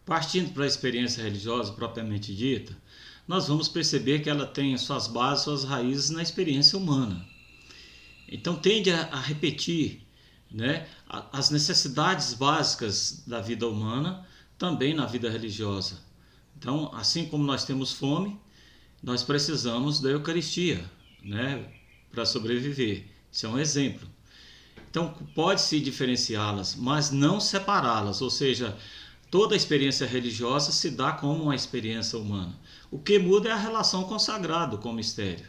Partindo para a experiência religiosa propriamente dita, nós vamos perceber que ela tem suas bases, suas raízes na experiência humana. Então tende a repetir, né, as necessidades básicas da vida humana também na vida religiosa. Então, assim como nós temos fome, nós precisamos da Eucaristia, né, para sobreviver. Isso é um exemplo. Então, pode-se diferenciá-las, mas não separá-las, ou seja, toda a experiência religiosa se dá como uma experiência humana. O que muda é a relação com o sagrado, com o mistério.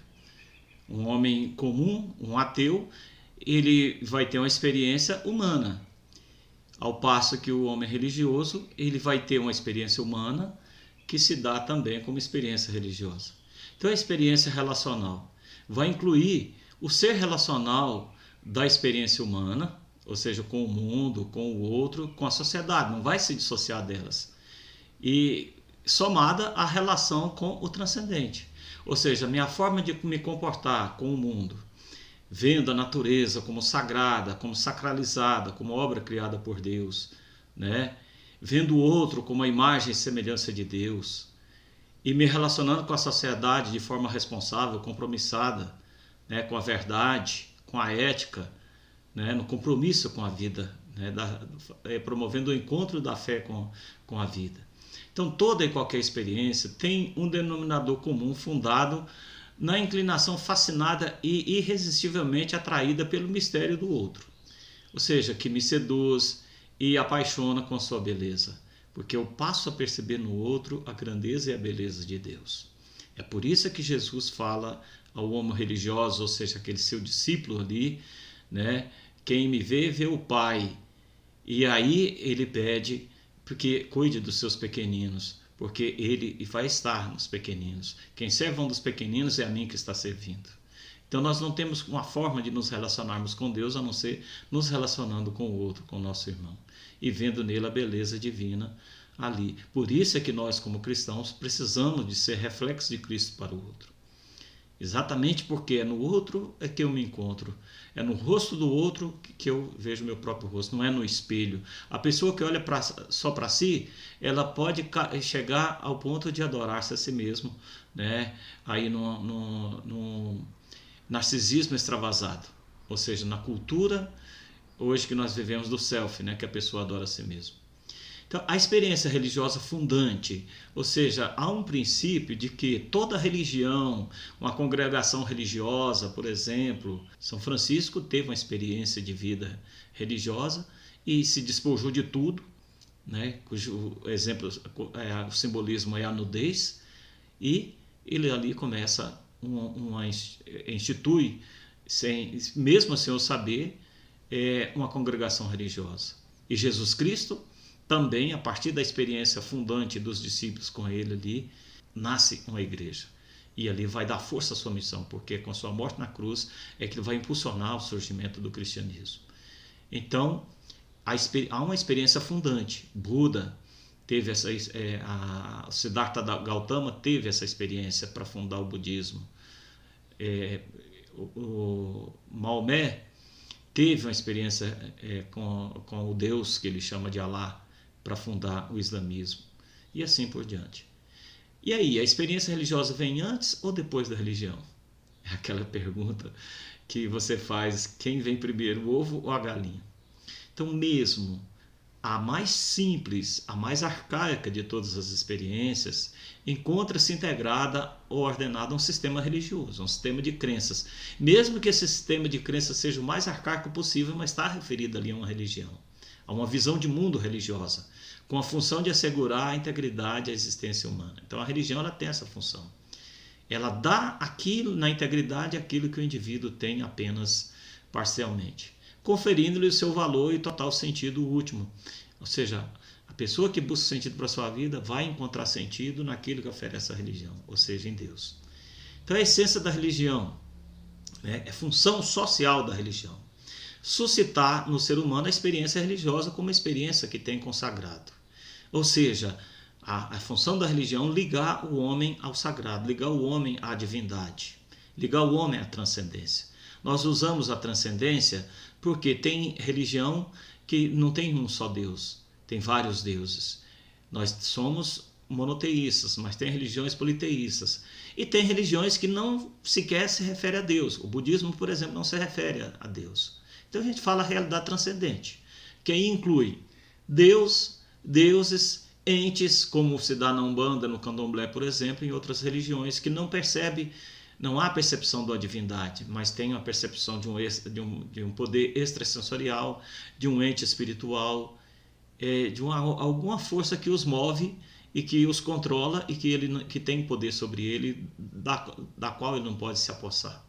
Um homem comum, um ateu, ele vai ter uma experiência humana, ao passo que o homem religioso, ele vai ter uma experiência humana que se dá também como experiência religiosa. Então, a experiência relacional vai incluir o ser relacional da experiência humana, ou seja, com o mundo, com o outro, com a sociedade, não vai se dissociar delas. E somada à relação com o transcendente, ou seja, a minha forma de me comportar com o mundo, vendo a natureza como sagrada, como sacralizada, como obra criada por Deus, né? Vendo o outro como a imagem e semelhança de Deus, e me relacionando com a sociedade de forma responsável, compromissada, né, com a verdade, com a ética, né, no compromisso com a vida, né, promovendo o encontro da fé com a vida. Então, toda e qualquer experiência tem um denominador comum fundado na inclinação fascinada e irresistivelmente atraída pelo mistério do outro, ou seja, que me seduz e apaixona com sua beleza, porque eu passo a perceber no outro a grandeza e a beleza de Deus. É por isso que Jesus fala ao homem religioso, ou seja, aquele seu discípulo ali, né? Quem me vê, vê o Pai. E aí ele pede porque cuide dos seus pequeninos, porque ele vai estar nos pequeninos. Quem serve um dos pequeninos é a mim que está servindo. Então nós não temos uma forma de nos relacionarmos com Deus a não ser nos relacionando com o outro, com o nosso irmão, e vendo nele a beleza divina ali. Por isso é que nós, como cristãos, precisamos de ser reflexo de Cristo para o outro. Exatamente porque é no outro é que eu me encontro, é no rosto do outro que eu vejo meu próprio rosto, não é no espelho. A pessoa que olha só para si, ela pode chegar ao ponto de adorar-se a si mesmo, né? Aí no narcisismo extravasado, ou seja, na cultura hoje que nós vivemos do self, né? Que a pessoa adora a si mesmo. Então, a experiência religiosa fundante, ou seja, há um princípio de que toda religião, uma congregação religiosa, por exemplo, São Francisco teve uma experiência de vida religiosa e se despojou de tudo, né, cujo exemplo, o simbolismo é a nudez, e ele ali começa, institui, mesmo sem eu saber, uma congregação religiosa. E Jesus Cristo também, a partir da experiência fundante dos discípulos com ele ali, nasce uma igreja. E ali vai dar força à sua missão, porque com a sua morte na cruz é que ele vai impulsionar o surgimento do cristianismo. Então, há uma experiência fundante. Buda teve essa, a Siddhartha Gautama teve essa experiência para fundar o budismo. O Maomé teve uma experiência com o Deus que ele chama de Alá, para fundar o islamismo, e assim por diante. E aí, a experiência religiosa vem antes ou depois da religião? É aquela pergunta que você faz, quem vem primeiro, o ovo ou a galinha? Então, mesmo a mais simples, a mais arcaica de todas as experiências, encontra-se integrada ou ordenada a um sistema religioso, um sistema de crenças. Mesmo que esse sistema de crenças seja o mais arcaico possível, mas está referido ali a uma religião, a uma visão de mundo religiosa, com a função de assegurar a integridade e a existência humana. Então a religião ela tem essa função. Ela dá aquilo na integridade aquilo que o indivíduo tem apenas parcialmente, conferindo-lhe o seu valor e total sentido último. Ou seja, a pessoa que busca sentido para a sua vida vai encontrar sentido naquilo que oferece a religião, ou seja, em Deus. Então a essência da religião, né, é função social da religião. Suscitar no ser humano a experiência religiosa como uma experiência que tem consagrado. Ou seja, a função da religião é ligar o homem ao sagrado, ligar o homem à divindade, ligar o homem à transcendência. Nós usamos a transcendência porque tem religião que não tem um só Deus, tem vários deuses. Nós somos monoteístas, mas tem religiões politeístas. E tem religiões que não sequer se referem a Deus. O budismo, por exemplo, não se refere a Deus. Então a gente fala a realidade transcendente, que aí inclui Deus, deuses, entes, como se dá na Umbanda, no Candomblé, por exemplo, em outras religiões, que não percebe, não há percepção da divindade, mas tem a percepção de um poder extrasensorial, de um ente espiritual, de alguma força que os move e que os controla e que tem poder sobre ele, da qual ele não pode se apossar,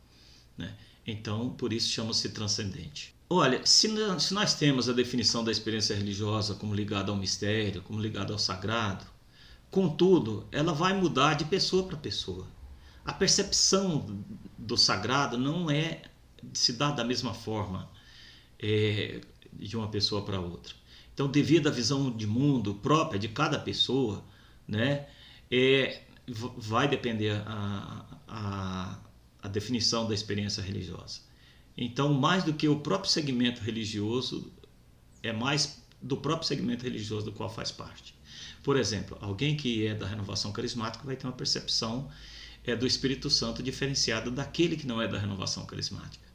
né? Então, por isso chama-se transcendente. Olha, se nós temos a definição da experiência religiosa como ligada ao mistério, como ligada ao sagrado, contudo, ela vai mudar de pessoa para pessoa. A percepção do sagrado não se dá da mesma forma de uma pessoa para outra. Então, devido à visão de mundo própria de cada pessoa, né, vai depender a definição da experiência religiosa. Então, mais do que o próprio segmento religioso, é mais do próprio segmento religioso do qual faz parte. Por exemplo, alguém que é da renovação carismática vai ter uma percepção do Espírito Santo diferenciada daquele que não é da renovação carismática.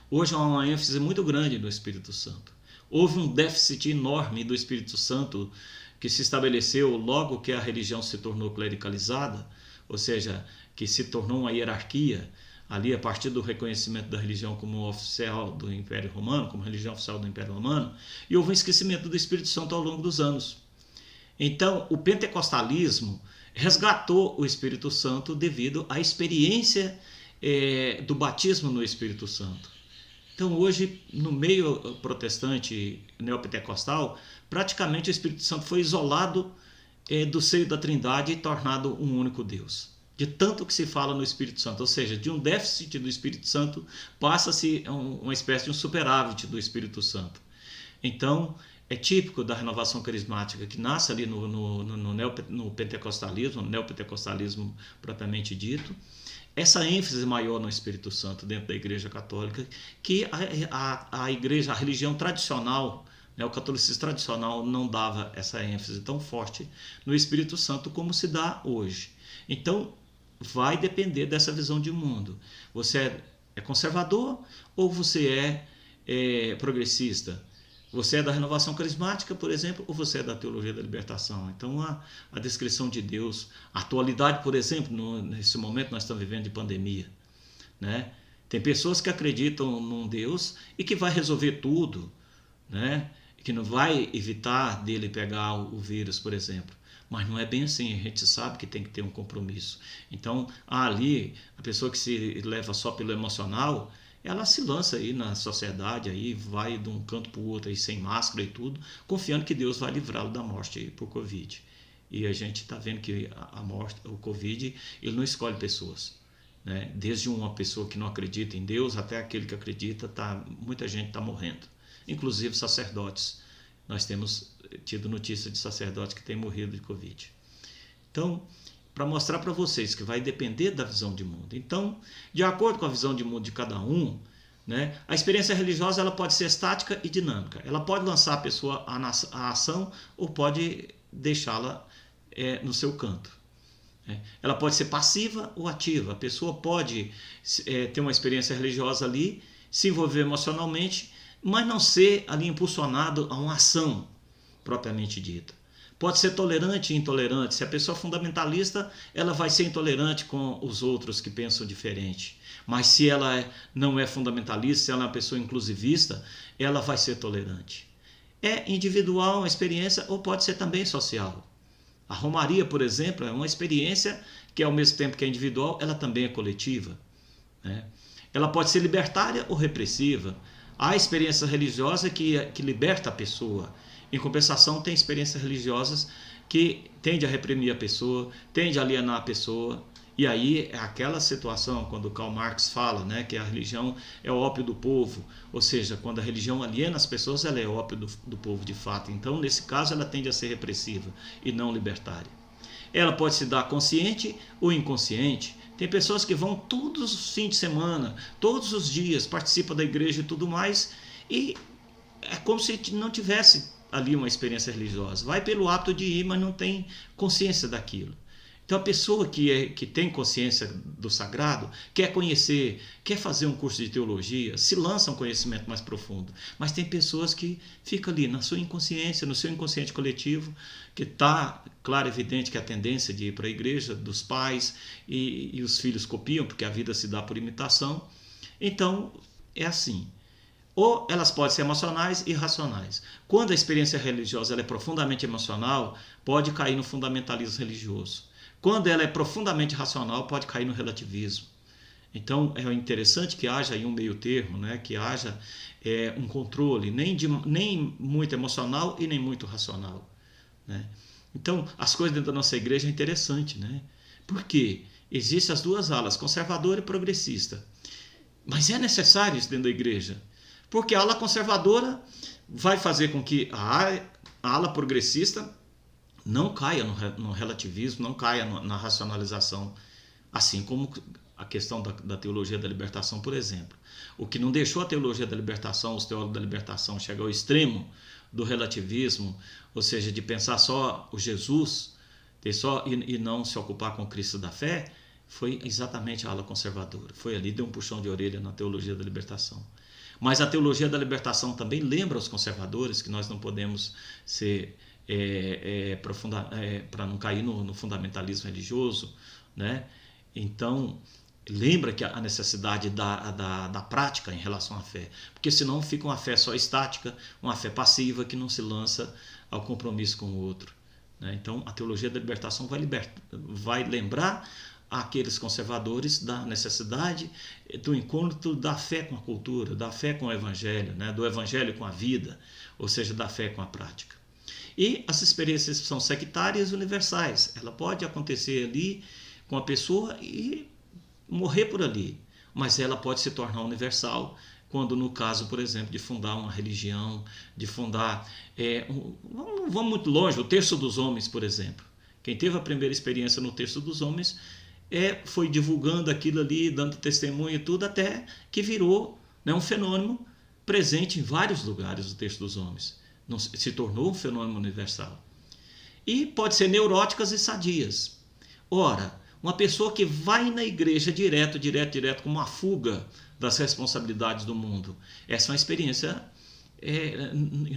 Hoje há uma ênfase muito grande no Espírito Santo. Houve um déficit enorme do Espírito Santo que se estabeleceu logo que a religião se tornou clericalizada, ou seja, que se tornou uma hierarquia, ali a partir do reconhecimento da religião como oficial do Império Romano, como religião oficial do Império Romano, e houve um esquecimento do Espírito Santo ao longo dos anos. Então, o pentecostalismo resgatou o Espírito Santo devido à experiência do batismo no Espírito Santo. Então, hoje, no meio protestante neopentecostal, praticamente o Espírito Santo foi isolado do seio da Trindade e tornado um único Deus. De tanto que se fala no Espírito Santo, ou seja, de um déficit do Espírito Santo passa-se uma espécie de um superávit do Espírito Santo. Então, é típico da renovação carismática que nasce ali no pentecostalismo, no neopentecostalismo propriamente dito, essa ênfase maior no Espírito Santo dentro da Igreja Católica, que a religião tradicional, o catolicismo tradicional não dava essa ênfase tão forte no Espírito Santo como se dá hoje. Então, vai depender dessa visão de mundo. Você é conservador ou você é progressista? Você é da renovação carismática, por exemplo, ou você é da teologia da libertação? Então, a descrição de Deus, a atualidade, por exemplo, nesse momento nós estamos vivendo de pandemia, né? Tem pessoas que acreditam num Deus e que vai resolver tudo, né? Que não vai evitar dele pegar o vírus, por exemplo. Mas não é bem assim, a gente sabe que tem que ter um compromisso. Então, ali, a pessoa que se leva só pelo emocional, ela se lança aí na sociedade, aí vai de um canto para o outro, aí, sem máscara e tudo, confiando que Deus vai livrá-lo da morte por Covid. E a gente está vendo que a morte, o Covid, ele não escolhe pessoas, né? Desde uma pessoa que não acredita em Deus até aquele que acredita, muita gente está morrendo, inclusive sacerdotes. Nós temos tido notícia de sacerdotes que têm morrido de Covid. Então, para mostrar para vocês que vai depender da visão de mundo. Então, de acordo com a visão de mundo de cada um, né, a experiência religiosa ela pode ser estática e dinâmica. Ela pode lançar a pessoa à ação ou pode deixá-la no seu canto. Ela pode ser passiva ou ativa. A pessoa pode ter uma experiência religiosa ali, se envolver emocionalmente, mas não ser ali impulsionado a uma ação propriamente dita. Pode ser tolerante e intolerante. Se a pessoa é fundamentalista, ela vai ser intolerante com os outros que pensam diferente. Mas se ela não é fundamentalista, se ela é uma pessoa inclusivista, ela vai ser tolerante. É individual a experiência ou pode ser também social. A romaria, por exemplo, é uma experiência que ao mesmo tempo que é individual, ela também é coletiva, né? Ela pode ser libertária ou repressiva. Há experiência religiosa que liberta a pessoa. Em compensação, tem experiências religiosas que tendem a reprimir a pessoa, tendem a alienar a pessoa. E aí é aquela situação, quando Karl Marx fala, né, que a religião é o ópio do povo. Ou seja, quando a religião aliena as pessoas, ela é ópio do povo de fato. Então, nesse caso, ela tende a ser repressiva e não libertária. Ela pode se dar consciente ou inconsciente. Tem pessoas que vão todos os fins de semana, todos os dias, participam da igreja e tudo mais, e é como se não tivesse ali uma experiência religiosa? Vai pelo hábito de ir, mas não tem consciência daquilo. Então a pessoa que tem consciência do sagrado, quer conhecer, quer fazer um curso de teologia, se lança um conhecimento mais profundo. Mas tem pessoas que ficam ali na sua inconsciência, no seu inconsciente coletivo, que está, claro, evidente que a tendência de ir para a igreja dos pais e os filhos copiam, porque a vida se dá por imitação. Então é assim. Ou elas podem ser emocionais e racionais. Quando a experiência religiosa ela é profundamente emocional, pode cair no fundamentalismo religioso. Quando ela é profundamente racional, pode cair no relativismo. Então, é interessante que haja aí um meio termo, né? Que haja um controle, nem muito emocional e nem muito racional. Né? Então, as coisas dentro da nossa igreja é interessante, né? Porque existem as duas alas, conservadora e progressista. Mas é necessário isso dentro da igreja. Porque a ala conservadora vai fazer com que a ala progressista não caia no relativismo, não caia na racionalização, assim como a questão da teologia da libertação, por exemplo. O que não deixou a teologia da libertação, os teólogos da libertação, chegar ao extremo do relativismo, ou seja, de pensar só o Jesus e não se ocupar com o Cristo da fé, foi exatamente a ala conservadora. Foi ali, deu um puxão de orelha na teologia da libertação. Mas a teologia da libertação também lembra aos conservadores que nós não podemos ser... para não cair no fundamentalismo religioso, né? Então, lembra que a necessidade da prática em relação à fé, porque senão fica uma fé só estática, uma fé passiva que não se lança ao compromisso com o outro. Né? Então, a teologia da libertação vai lembrar aqueles conservadores da necessidade do encontro da fé com a cultura, da fé com o evangelho, né? Do evangelho com a vida, ou seja, da fé com a prática. E as experiências são sectárias universais. Ela pode acontecer ali com a pessoa e morrer por ali. Mas ela pode se tornar universal quando, no caso, por exemplo, de fundar uma religião, de fundar... não vamos muito longe, o Terço dos Homens, por exemplo. Quem teve a primeira experiência no Terço dos Homens foi divulgando aquilo ali, dando testemunho e tudo, até que virou, né, um fenômeno presente em vários lugares do Terço dos Homens. Se tornou um fenômeno universal. E pode ser neuróticas e sadias. Ora, uma pessoa que vai na igreja direto, como uma fuga das responsabilidades do mundo, essa é uma experiência,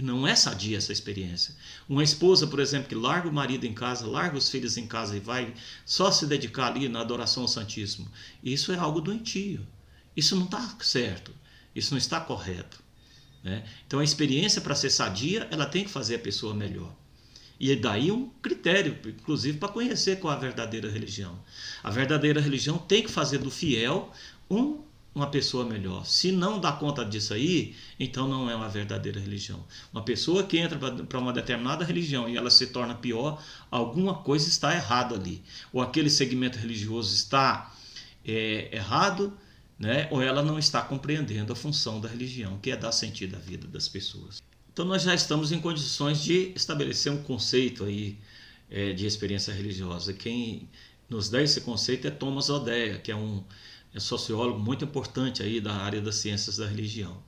não é sadia essa experiência. Uma esposa, por exemplo, que larga o marido em casa, larga os filhos em casa e vai só se dedicar ali na adoração ao Santíssimo, isso é algo doentio. Isso não está certo, isso não está correto. Então a experiência, para ser sadia, ela tem que fazer a pessoa melhor. E daí um critério, inclusive, para conhecer qual é a verdadeira religião. A verdadeira religião tem que fazer do fiel uma pessoa melhor. Se não dá conta disso aí, então não é uma verdadeira religião. Uma pessoa que entra para uma determinada religião e ela se torna pior, alguma coisa está errada ali. Ou aquele segmento religioso está errado, né? Ou ela não está compreendendo a função da religião, que é dar sentido à vida das pessoas. Então nós já estamos em condições de estabelecer um conceito aí, de experiência religiosa. Quem nos dá esse conceito é Thomas Odeia, que é um sociólogo muito importante aí da área das ciências da religião.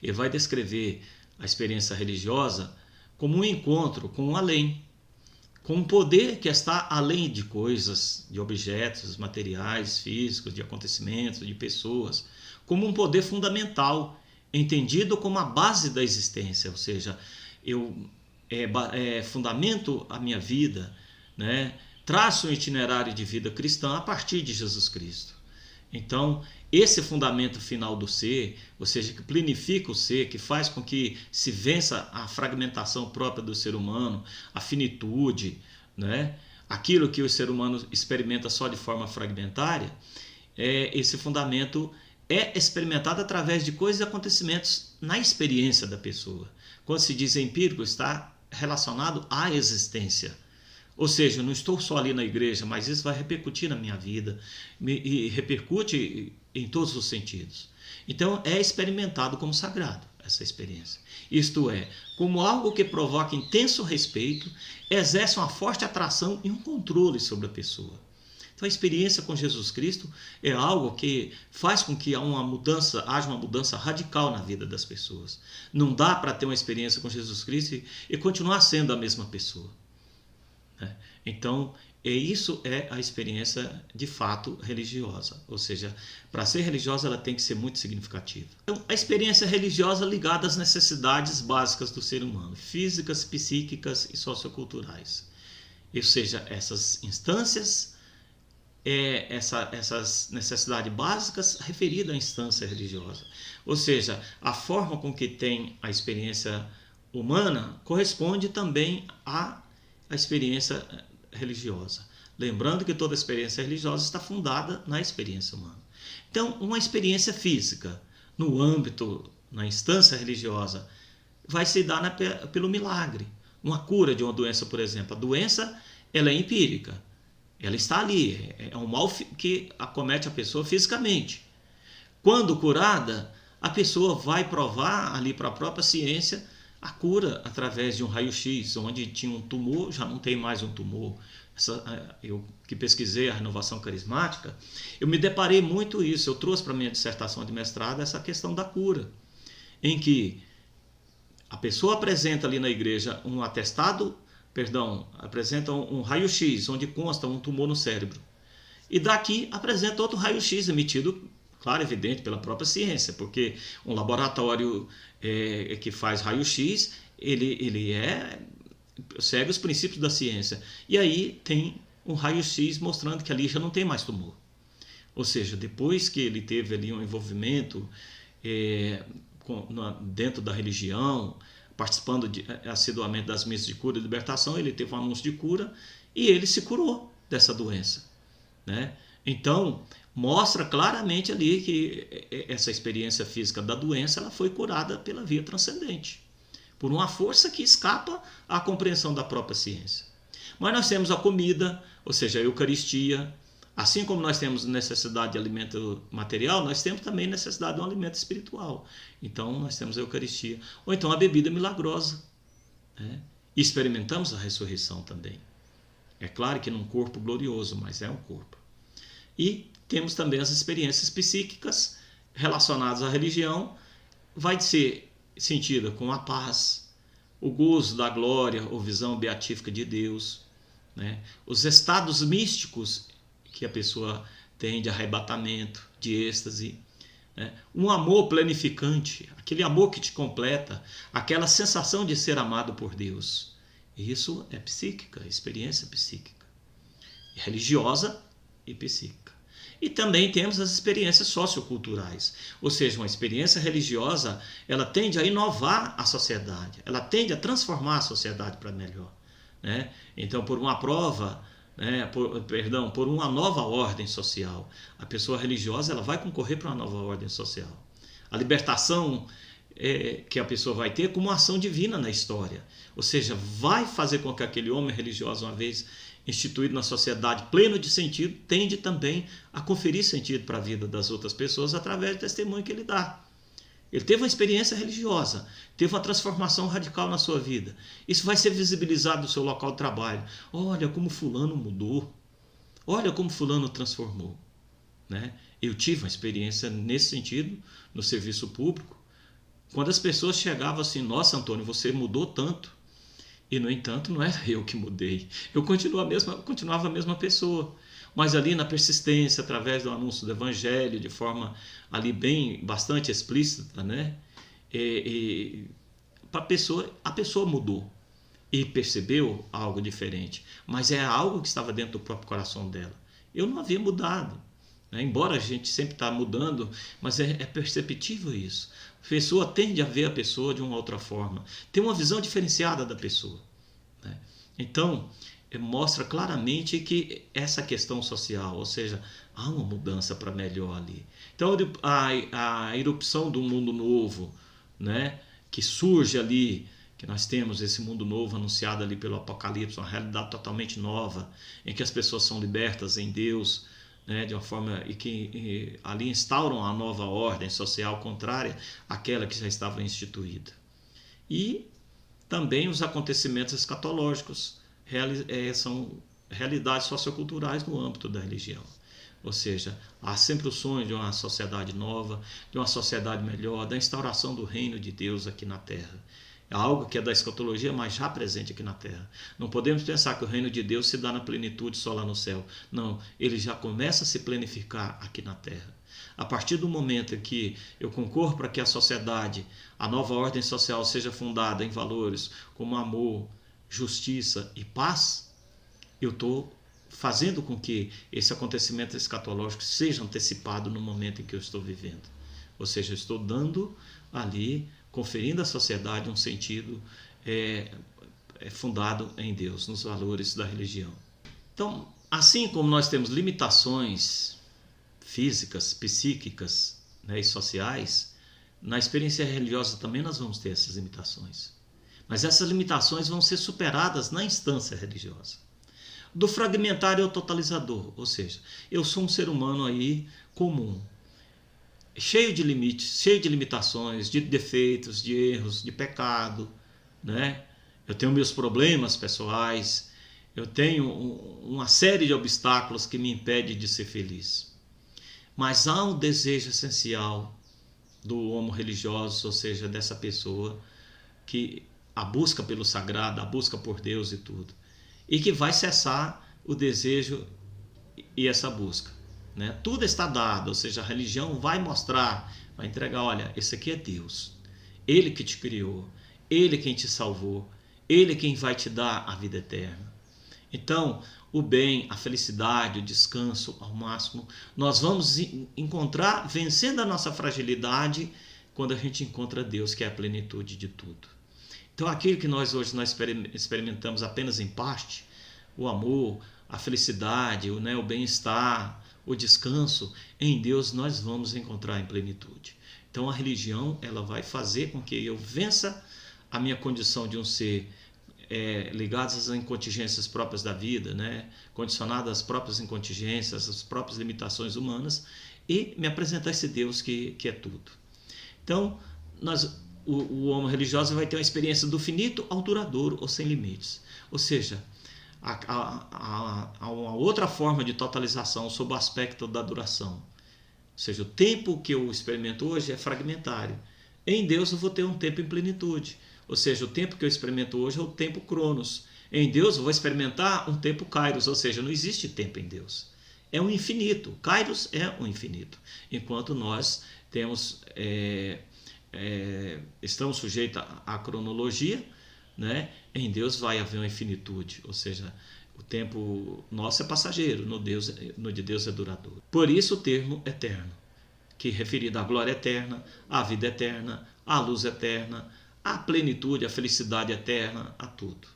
Ele vai descrever a experiência religiosa como um encontro com o além, com um poder que está além de coisas, de objetos materiais, físicos, de acontecimentos, de pessoas, como um poder fundamental, entendido como a base da existência, ou seja, eu fundamento a minha vida, né? Traço um itinerário de vida cristã a partir de Jesus Cristo. Então, esse fundamento final do ser, ou seja, que planifica o ser, que faz com que se vença a fragmentação própria do ser humano, a finitude, né? Aquilo que o ser humano experimenta só de forma fragmentária, esse fundamento é experimentado através de coisas e acontecimentos na experiência da pessoa. Quando se diz empírico, está relacionado à existência. Ou seja, eu não estou só ali na igreja, mas isso vai repercutir na minha vida e repercute em todos os sentidos. Então, é experimentado como sagrado essa experiência. Isto é, como algo que provoca intenso respeito, exerce uma forte atração e um controle sobre a pessoa. Então a experiência com Jesus Cristo é algo que faz com que haja uma mudança radical na vida das pessoas. Não dá para ter uma experiência com Jesus Cristo e continuar sendo a mesma pessoa, né? Então, isso é a experiência de fato religiosa. Ou seja, para ser religiosa ela tem que ser muito significativa. Então, a experiência religiosa ligada às necessidades básicas do ser humano, físicas, psíquicas e socioculturais. Ou seja, essas instâncias, essas necessidades básicas referidas à instância religiosa. Ou seja, a forma com que tem a experiência humana corresponde também à experiência religiosa. Lembrando que toda experiência religiosa está fundada na experiência humana. Então, uma experiência física, no âmbito, na instância religiosa, vai se dar pelo milagre. Uma cura de uma doença, por exemplo. A doença, ela é empírica. Ela está ali. É um mal que acomete a pessoa fisicamente. Quando curada, a pessoa vai provar ali para a própria ciência a cura através de um raio-x, onde tinha um tumor, já não tem mais um tumor. Eu que pesquisei a renovação carismática, eu me deparei muito isso. Eu trouxe para a minha dissertação de mestrado essa questão da cura, em que a pessoa apresenta ali na igreja um atestado, apresenta um raio-x, onde consta um tumor no cérebro. E daqui apresenta outro raio-x emitido, claro, evidente, pela própria ciência, porque um laboratório que faz raio-x, ele segue os princípios da ciência. E aí tem um raio-x mostrando que ali já não tem mais tumor. Ou seja, depois que ele teve ali um envolvimento dentro da religião, participando assiduamente das missas de cura e libertação, ele teve um anúncio de cura e ele se curou dessa doença, né? Então, mostra claramente ali que essa experiência física da doença ela foi curada pela via transcendente, por uma força que escapa à compreensão da própria ciência. Mas nós temos a comida, ou seja, a Eucaristia. Assim como nós temos necessidade de alimento material, nós temos também necessidade de um alimento espiritual. Então, nós temos a Eucaristia. Ou então a bebida milagrosa, né? E experimentamos a ressurreição também. É claro que num corpo glorioso, mas é um corpo. E temos também as experiências psíquicas relacionadas à religião. Vai ser sentida com a paz, o gozo da glória ou visão beatífica de Deus, né? Os estados místicos que a pessoa tem de arrebatamento, de êxtase, né? Um amor planificante, aquele amor que te completa, aquela sensação de ser amado por Deus. Isso é psíquica, experiência psíquica, religiosa e psíquica. E também temos as experiências socioculturais, ou seja, uma experiência religiosa, ela tende a inovar a sociedade, ela tende a transformar a sociedade para melhor, né? Então, por uma prova, por uma nova ordem social, a pessoa religiosa ela vai concorrer para uma nova ordem social. A libertação que a pessoa vai ter como uma ação divina na história, ou seja, vai fazer com que aquele homem religioso, uma vez instituído na sociedade, pleno de sentido, tende também a conferir sentido para a vida das outras pessoas através do testemunho que ele dá. Ele teve uma experiência religiosa, teve uma transformação radical na sua vida. Isso vai ser visibilizado no seu local de trabalho. Olha como fulano mudou, olha como fulano transformou, né? Eu tive uma experiência nesse sentido no serviço público, quando as pessoas chegavam assim: nossa, Antônio, você mudou tanto. E, no entanto, não era eu que mudei. Eu continuava a mesma pessoa. Mas ali na persistência, através do anúncio do Evangelho, de forma ali bastante explícita, né? A pessoa mudou e percebeu algo diferente. Mas é algo que estava dentro do próprio coração dela. Eu não havia mudado, né? Embora a gente sempre está mudando, mas é perceptível isso. A pessoa tende a ver a pessoa de uma outra forma, tem uma visão diferenciada da pessoa, né? Então, mostra claramente que essa questão social, ou seja, há uma mudança para melhor ali. Então, a erupção do mundo novo, né, que surge ali, que nós temos esse mundo novo anunciado ali pelo Apocalipse, uma realidade totalmente nova, em que as pessoas são libertas em Deus, né, de uma forma e que ali instauram a nova ordem social contrária àquela que já estava instituída. E também os acontecimentos escatológicos são realidades socioculturais no âmbito da religião. Ou seja, há sempre o sonho de uma sociedade nova, de uma sociedade melhor, da instauração do reino de Deus aqui na Terra. É algo que é da escatologia, mas já presente aqui na Terra. Não podemos pensar que o reino de Deus se dá na plenitude só lá no céu. Não, ele já começa a se planificar aqui na Terra. A partir do momento em que eu concorro para que a sociedade, a nova ordem social seja fundada em valores como amor, justiça e paz, eu estou fazendo com que esse acontecimento escatológico seja antecipado no momento em que eu estou vivendo. Ou seja, eu estou dando ali, conferindo à sociedade um sentido fundado em Deus, nos valores da religião. Então, assim como nós temos limitações físicas, psíquicas, né, e sociais, na experiência religiosa também nós vamos ter essas limitações. Mas essas limitações vão ser superadas na instância religiosa. Do fragmentário ao totalizador, ou seja, eu sou um ser humano aí comum, cheio de limites, cheio de limitações, de defeitos, de erros, de pecado, né? Eu tenho meus problemas pessoais, eu tenho uma série de obstáculos que me impedem de ser feliz. Mas há um desejo essencial do homo religioso, ou seja, dessa pessoa, que a busca pelo sagrado, a busca por Deus e tudo. E que vai cessar o desejo e essa busca, né? Tudo está dado, ou seja, a religião vai mostrar, vai entregar, olha, esse aqui é Deus, Ele que te criou, Ele quem te salvou, Ele quem vai te dar a vida eterna. Então, o bem, a felicidade, o descanso ao máximo, nós vamos encontrar vencendo a nossa fragilidade quando a gente encontra Deus, que é a plenitude de tudo. Então, aquilo que nós experimentamos apenas em parte, o amor, a felicidade, o bem-estar, o descanso, em Deus nós vamos encontrar em plenitude. Então, a religião ela vai fazer com que eu vença a minha condição de um ser ligado às incontingências próprias da vida, né? Condicionado às próprias incontingências, às próprias limitações humanas, e me apresentar esse Deus que é tudo. Então, o homem religioso vai ter uma experiência do finito ao duradouro ou sem limites. Ou seja, há uma outra forma de totalização sob o aspecto da duração. Ou seja, o tempo que eu experimento hoje é fragmentário. Em Deus eu vou ter um tempo em plenitude. Ou seja, o tempo que eu experimento hoje é o tempo cronos. Em Deus eu vou experimentar um tempo kairos, ou seja, não existe tempo em Deus. É um infinito. Kairos é um infinito. Enquanto nós temos... estamos sujeitos à cronologia, né? Em Deus vai haver uma infinitude, ou seja, o tempo nosso é passageiro, no de Deus é duradouro. Por isso o termo eterno, que é referido à glória eterna, à vida eterna, à luz eterna, à plenitude, à felicidade eterna, a tudo.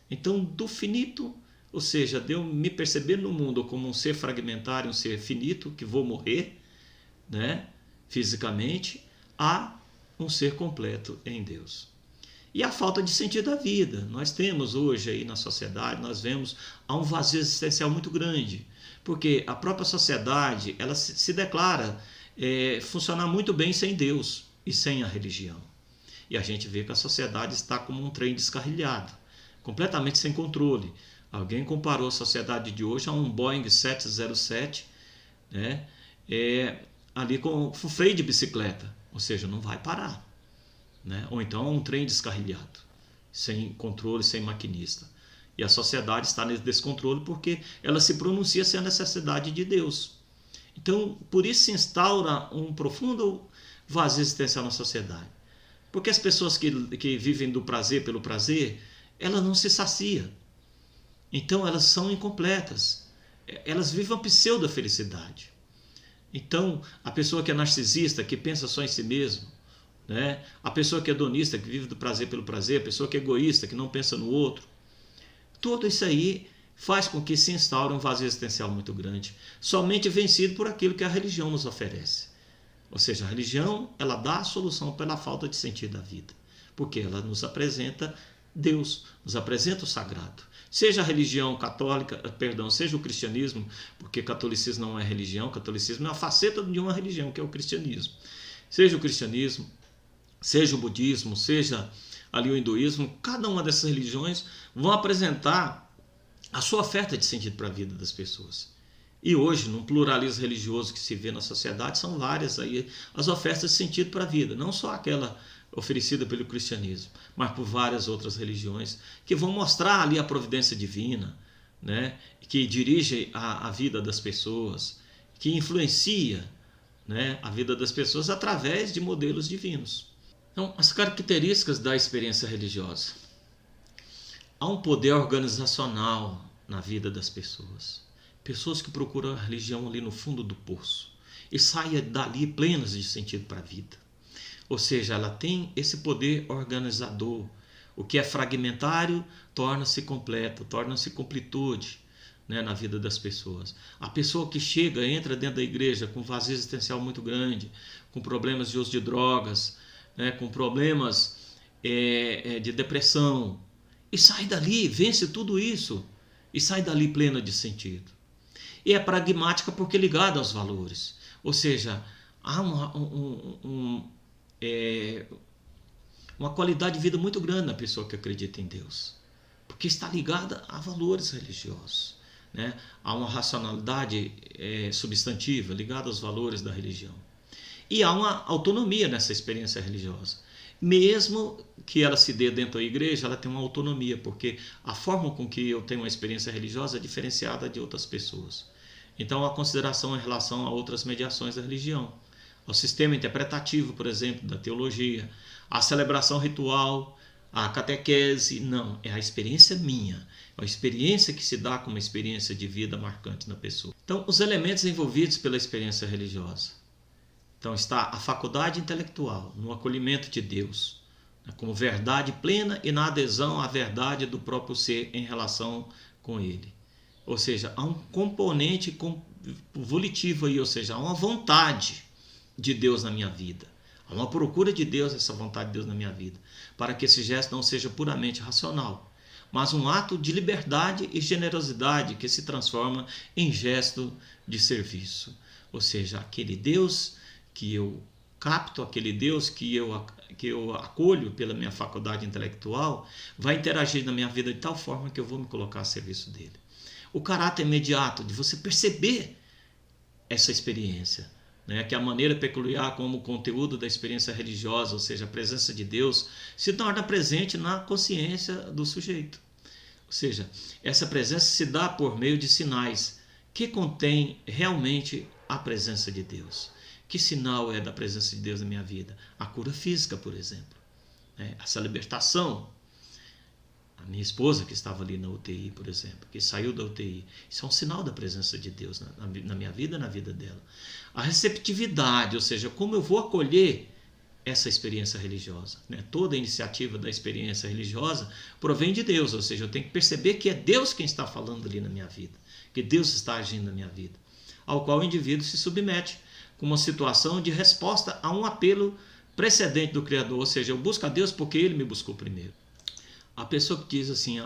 Então, do finito, ou seja, de eu me perceber no mundo como um ser fragmentário, um ser finito, que vou morrer, né, fisicamente, a um ser completo em Deus. E a falta de sentido da vida. Nós temos hoje aí na sociedade, nós vemos há um vazio existencial muito grande, porque a própria sociedade ela se declara funcionar muito bem sem Deus e sem a religião. E a gente vê que a sociedade está como um trem descarrilhado, completamente sem controle. Alguém comparou a sociedade de hoje a um Boeing 707, né, ali com o freio de bicicleta, ou seja, não vai parar, né? Ou então é um trem descarrilhado, sem controle, sem maquinista. E a sociedade está nesse descontrole porque ela se pronuncia sem a necessidade de Deus. Então, por isso se instaura um profundo vazio existencial na sociedade. Porque as pessoas que vivem do prazer pelo prazer, elas não se saciam. Então, elas são incompletas. Elas vivem uma pseudo-felicidade. Então, a pessoa que é narcisista, que pensa só em si mesmo, né? A pessoa que é hedonista, que vive do prazer pelo prazer, a pessoa que é egoísta, que não pensa no outro, tudo isso aí faz com que se instaure um vazio existencial muito grande, somente vencido por aquilo que a religião nos oferece. Ou seja, a religião ela dá a solução pela falta de sentido da vida, porque ela nos apresenta Deus, nos apresenta o sagrado. Seja a religião católica, seja o cristianismo, porque catolicismo não é religião, catolicismo é uma faceta de uma religião, que é o cristianismo. Seja o cristianismo, seja o budismo, seja ali o hinduísmo, cada uma dessas religiões vão apresentar a sua oferta de sentido para a vida das pessoas. E hoje, num pluralismo religioso que se vê na sociedade, são várias aí as ofertas de sentido para a vida, não só aquela oferecida pelo cristianismo, mas por várias outras religiões que vão mostrar ali a providência divina, né, que dirige a vida das pessoas, que influencia, né, a vida das pessoas através de modelos divinos. Então, as características da experiência religiosa. Há um poder organizacional na vida das pessoas. Pessoas que procuram a religião ali no fundo do poço e saem dali plenas de sentido para a vida. Ou seja, ela tem esse poder organizador. O que é fragmentário torna-se completo, torna-se completude, né, na vida das pessoas. A pessoa que chega, entra dentro da igreja com vazio existencial muito grande, com problemas de uso de drogas, né, com problemas de depressão, e sai dali, vence tudo isso, e sai dali plena de sentido. E é pragmática porque é ligada aos valores. Ou seja, há uma qualidade de vida muito grande na pessoa que acredita em Deus, porque está ligada a valores religiosos, né? Há uma racionalidade substantiva ligada aos valores da religião. E há uma autonomia nessa experiência religiosa. Mesmo que ela se dê dentro da igreja, ela tem uma autonomia, porque a forma com que eu tenho uma experiência religiosa é diferenciada de outras pessoas. Então, há consideração em relação a outras mediações da religião. Ao sistema interpretativo, por exemplo, da teologia, a celebração ritual, a catequese, não, é a experiência minha, é a experiência que se dá como uma experiência de vida marcante na pessoa. Então, os elementos envolvidos pela experiência religiosa. Então, está a faculdade intelectual, no acolhimento de Deus, né, como verdade plena e na adesão à verdade do próprio ser em relação com Ele. Ou seja, há um componente volitivo aí, ou seja, há uma vontade de Deus na minha vida. Há uma procura de Deus, essa vontade de Deus na minha vida, para que esse gesto não seja puramente racional, mas um ato de liberdade e generosidade que se transforma em gesto de serviço. Ou seja, aquele Deus que eu capto, aquele Deus que eu acolho pela minha faculdade intelectual, vai interagir na minha vida de tal forma que eu vou me colocar a serviço dele. O caráter imediato de você perceber essa experiência, né, que é a maneira peculiar como o conteúdo da experiência religiosa, ou seja, a presença de Deus, se torna presente na consciência do sujeito. Ou seja, essa presença se dá por meio de sinais que contêm realmente a presença de Deus. Que sinal é da presença de Deus na minha vida? A cura física, por exemplo, né? Essa libertação. A minha esposa que estava ali na UTI, por exemplo, que saiu da UTI, isso é um sinal da presença de Deus na minha vida, na vida dela. A receptividade, ou seja, como eu vou acolher essa experiência religiosa, né? Toda a iniciativa da experiência religiosa provém de Deus, ou seja, eu tenho que perceber que é Deus quem está falando ali na minha vida, que Deus está agindo na minha vida, ao qual o indivíduo se submete com uma situação de resposta a um apelo precedente do Criador, ou seja, eu busco a Deus porque Ele me buscou primeiro. A pessoa que diz assim,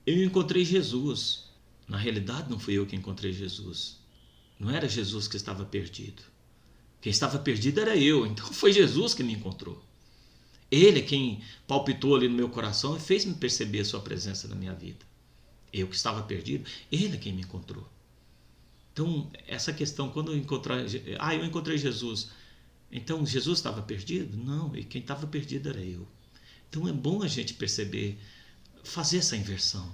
eu encontrei Jesus. Na realidade não fui eu que encontrei Jesus. Não era Jesus que estava perdido. Quem estava perdido era eu, então foi Jesus que me encontrou. Ele é quem palpitou ali no meu coração e fez-me perceber a sua presença na minha vida. Eu que estava perdido, Ele é quem me encontrou. Então, essa questão, quando eu encontrei Jesus, então Jesus estava perdido? Não, e quem estava perdido era eu. Então é bom a gente perceber, fazer essa inversão,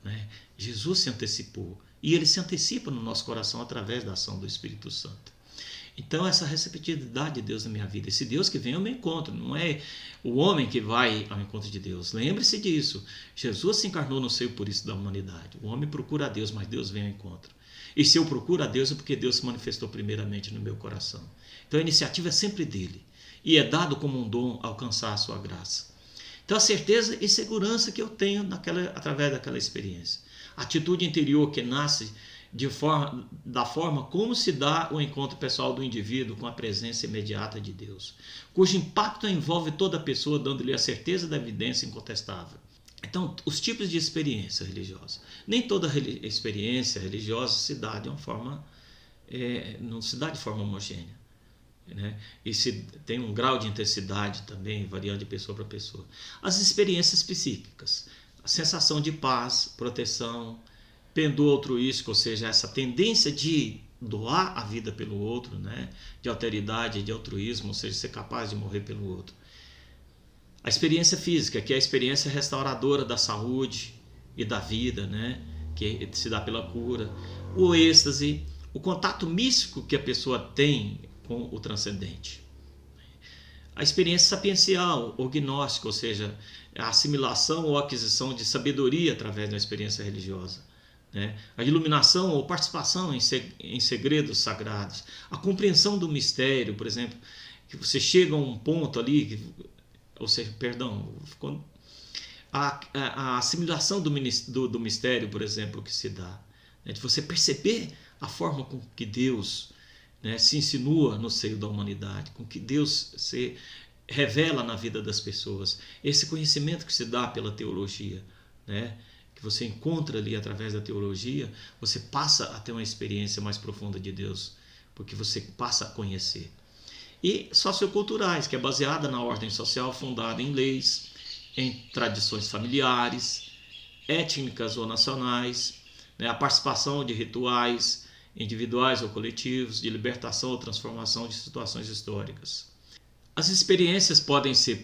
né? Jesus se antecipou e Ele se antecipa no nosso coração através da ação do Espírito Santo. Então essa receptividade de Deus na minha vida, esse Deus que vem ao meu encontro, não é o homem que vai ao encontro de Deus. Lembre-se disso, Jesus se encarnou no seio por isso da humanidade. O homem procura a Deus, mas Deus vem ao encontro. E se eu procuro a Deus é porque Deus se manifestou primeiramente no meu coração. Então a iniciativa é sempre dele e é dado como um dom alcançar a sua graça. Então a certeza e segurança que eu tenho através daquela experiência. A atitude interior que nasce da forma como se dá o encontro pessoal do indivíduo com a presença imediata de Deus, cujo impacto envolve toda a pessoa, dando-lhe a certeza da evidência incontestável. Então, os tipos de experiência religiosa. Nem toda experiência religiosa se dá de uma forma, não se dá de forma homogênea, né? E se tem um grau de intensidade também, variando de pessoa para pessoa. As experiências psíquicas. a sensação de paz, proteção, pendor altruístico, ou seja, essa tendência de doar a vida pelo outro, né? De alteridade, de altruísmo, ou seja, ser capaz de morrer pelo outro. A experiência física, que é a experiência restauradora da saúde e da vida, né? Que se dá pela cura. O êxtase, o contato místico que a pessoa tem com o transcendente. A experiência sapiencial, ou gnóstica, ou seja, a assimilação ou aquisição de sabedoria através da experiência religiosa. Né? A iluminação ou participação em segredos sagrados. A compreensão do mistério, por exemplo, que você chega a um ponto ali, ou seja, perdão, a assimilação do mistério, por exemplo, que se dá. Né? De você perceber a forma com que Deus, né, se insinua no seio da humanidade, com que Deus se revela na vida das pessoas. Esse conhecimento que se dá pela teologia, né, que você encontra ali através da teologia, você passa a ter uma experiência mais profunda de Deus, porque você passa a conhecer. E socioculturais, que é baseada na ordem social fundada em leis, em tradições familiares, étnicas ou nacionais, né, a participação de rituais individuais ou coletivos, de libertação ou transformação de situações históricas. As experiências podem ser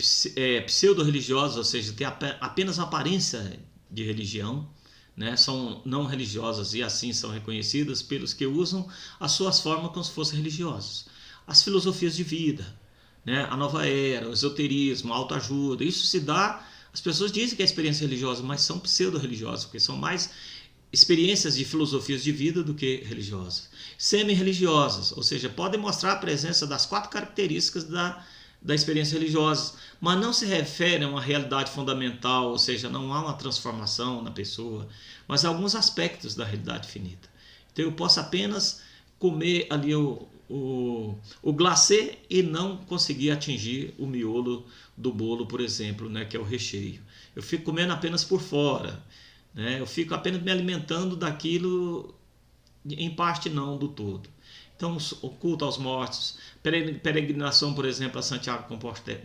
pseudo-religiosas, ou seja, ter apenas a aparência de religião, né? São não religiosas e assim são reconhecidas pelos que usam as suas formas como se fossem religiosos. As filosofias de vida, né? A nova era, o esoterismo, a autoajuda, isso se dá, as pessoas dizem que é experiência religiosa, mas são pseudo-religiosas, porque são mais experiências de filosofias de vida do que religiosas. Semi-religiosas, ou seja, podem mostrar a presença das 4 características da experiência religiosa, mas não se referem a uma realidade fundamental, ou seja, não há uma transformação na pessoa, mas a alguns aspectos da realidade finita. Então eu posso apenas comer ali o glacê e não conseguir atingir o miolo do bolo, por exemplo, né, que é o recheio. Eu fico comendo apenas por fora. Eu fico apenas me alimentando daquilo, em parte não do todo. Então, o culto aos mortos, peregrinação, por exemplo, a Santiago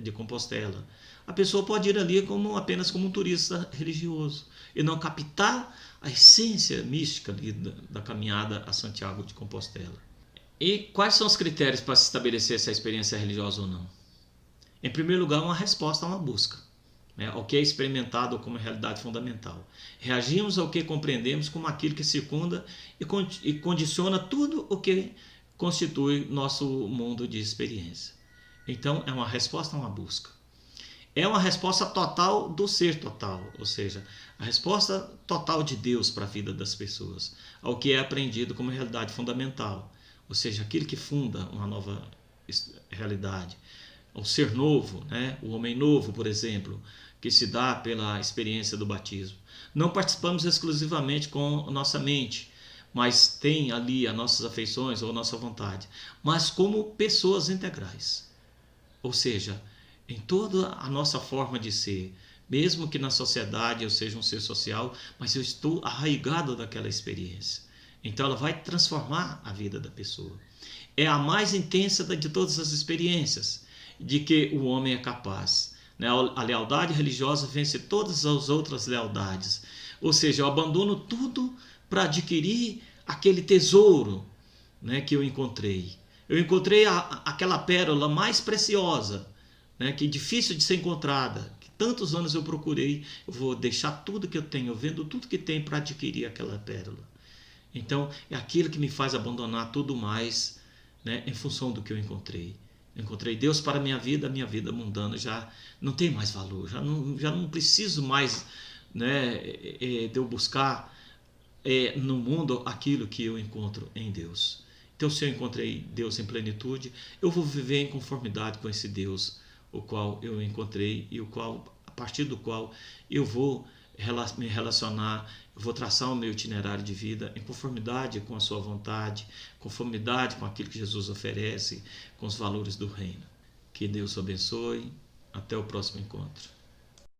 de Compostela. A pessoa pode ir ali apenas como um turista religioso e não captar a essência mística ali da caminhada a Santiago de Compostela. E quais são os critérios para se estabelecer se a experiência é religiosa ou não? Em primeiro lugar, uma resposta a uma busca, né, ao que é experimentado como realidade fundamental. Reagimos ao que compreendemos como aquilo que circunda e condiciona tudo o que constitui nosso mundo de experiência. Então, é uma resposta a uma busca. É uma resposta total do ser total, ou seja, a resposta total de Deus para a vida das pessoas, ao que é aprendido como realidade fundamental, ou seja, aquilo que funda uma nova realidade. O ser novo, né? O homem novo, por exemplo, que se dá pela experiência do batismo. Não participamos exclusivamente com nossa mente, mas tem ali as nossas afeições ou nossa vontade, mas como pessoas integrais. Ou seja, em toda a nossa forma de ser, mesmo que na sociedade eu seja um ser social, mas eu estou arraigado daquela experiência. Então ela vai transformar a vida da pessoa. É a mais intensa de todas as experiências de que o homem é capaz. A lealdade religiosa vence todas as outras lealdades. Ou seja, eu abandono tudo para adquirir aquele tesouro, né, que eu encontrei. Eu encontrei aquela pérola mais preciosa, né, que é difícil de ser encontrada, que tantos anos eu procurei. Eu vou deixar tudo que eu tenho, eu vendo tudo que tem para adquirir aquela pérola. Então, é aquilo que me faz abandonar tudo mais, né, em função do que eu encontrei. Encontrei Deus para a minha vida mundana já não tem mais valor, já não preciso mais, né, de eu buscar no mundo aquilo que eu encontro em Deus. Então, se eu encontrei Deus em plenitude, eu vou viver em conformidade com esse Deus, o qual eu encontrei e a partir do qual eu vou me relacionar, eu vou traçar o meu itinerário de vida em conformidade com a sua vontade, conformidade com aquilo que Jesus oferece, com os valores do reino. Que Deus o abençoe. Até o próximo encontro.